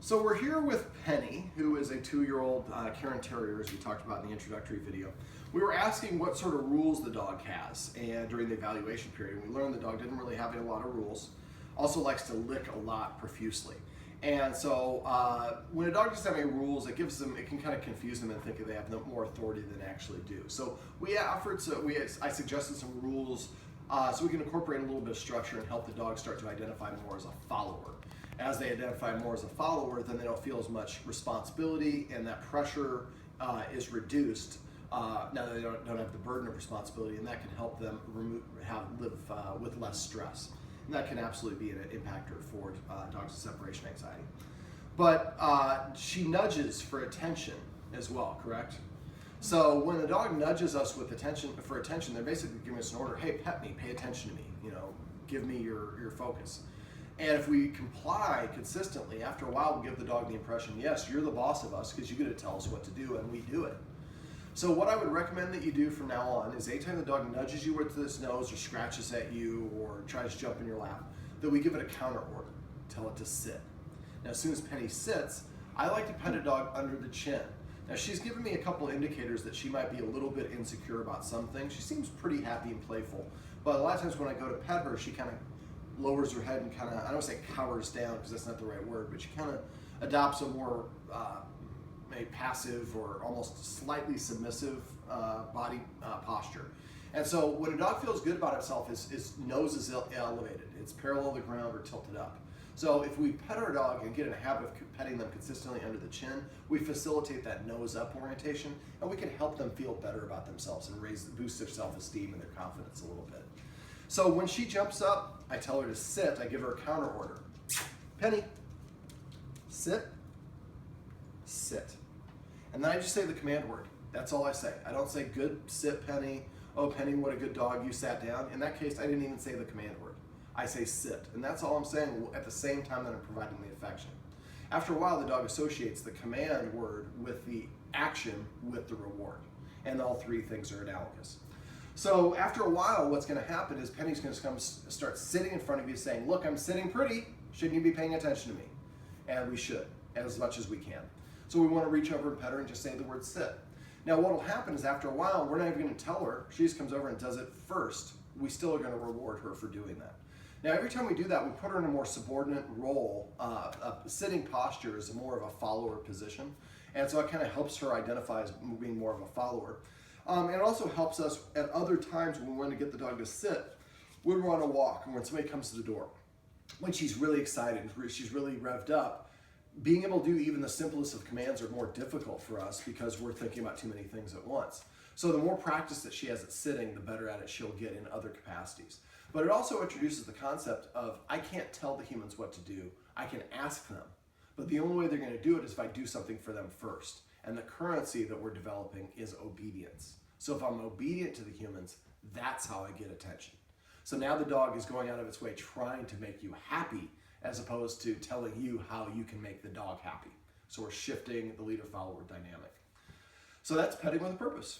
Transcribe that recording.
So we're here with Penny, who is a 2-year-old Carin Terrier, as we talked about in the introductory video. We were asking what sort of rules the dog has, and during the evaluation period, we learned the dog didn't really have a lot of rules. Also likes to lick a lot profusely. And so when a dog doesn't have any rules, it can kind of confuse them and think they have more authority than they actually do. So I suggested some rules so we can incorporate a little bit of structure and help the dog start to identify more as a follower. As they identify more as a follower, then they don't feel as much responsibility, and that pressure is reduced. Now they don't have the burden of responsibility, and that can help them live with less stress. And that can absolutely be an impactor for dogs with separation anxiety. But she nudges for attention as well, correct? So when a dog nudges us with for attention, they're basically giving us an order. Hey, pet me, pay attention to me. Give me your focus. And if we comply consistently, after a while, we give the dog the impression, yes, you're the boss of us because you get to tell us what to do, and we do it. So what I would recommend that you do from now on is anytime the dog nudges you with its nose or scratches at you or tries to jump in your lap, that we give it a counter order. Tell it to sit. Now, as soon as Penny sits, I like to pet a dog under the chin. Now, she's given me a couple indicators that she might be a little bit insecure about some things. She seems pretty happy and playful, but a lot of times when I go to pet her, she kind of lowers her head and kind of, I don't want to say cowers down because that's not the right word, but she kind of adopts a more maybe passive or almost slightly submissive body posture. And so when a dog feels good about itself, his nose is elevated. It's parallel to the ground or tilted up. So if we pet our dog and get in a habit of petting them consistently under the chin, we facilitate that nose up orientation, and we can help them feel better about themselves and boost their self-esteem and their confidence a little bit. So when she jumps up, I tell her to sit. I give her a counter order. Penny, sit, sit. And then I just say the command word. That's all I say. I don't say, good, sit, Penny. Oh, Penny, what a good dog, you sat down. In that case, I didn't even say the command word. I say sit. And that's all I'm saying at the same time that I'm providing the affection. After a while, the dog associates the command word with the action with the reward. And all three things are analogous. So after a while, what's going to happen is Penny's going to start sitting in front of you saying, look, I'm sitting pretty. Shouldn't you be paying attention to me? And we should, as much as we can. So we want to reach over and pet her and just say the word sit. Now what will happen is after a while, we're not even going to tell her. She just comes over and does it first. We still are going to reward her for doing that. Now every time we do that, we put her in a more subordinate role. A sitting posture is more of a follower position. And so it kind of helps her identify as being more of a follower. And it also helps us at other times when we want to get the dog to sit, when we're on a walk and when somebody comes to the door. When she's really excited, she's really revved up, being able to do even the simplest of commands are more difficult for us because we're thinking about too many things at once. So the more practice that she has at sitting, the better at it she'll get in other capacities. But it also introduces the concept of, I can't tell the humans what to do, I can ask them. But the only way they're going to do it is if I do something for them first. And the currency that we're developing is obedience. So if I'm obedient to the humans, that's how I get attention. So now the dog is going out of its way trying to make you happy as opposed to telling you how you can make the dog happy. So we're shifting the leader-follower dynamic. So that's petting with a purpose.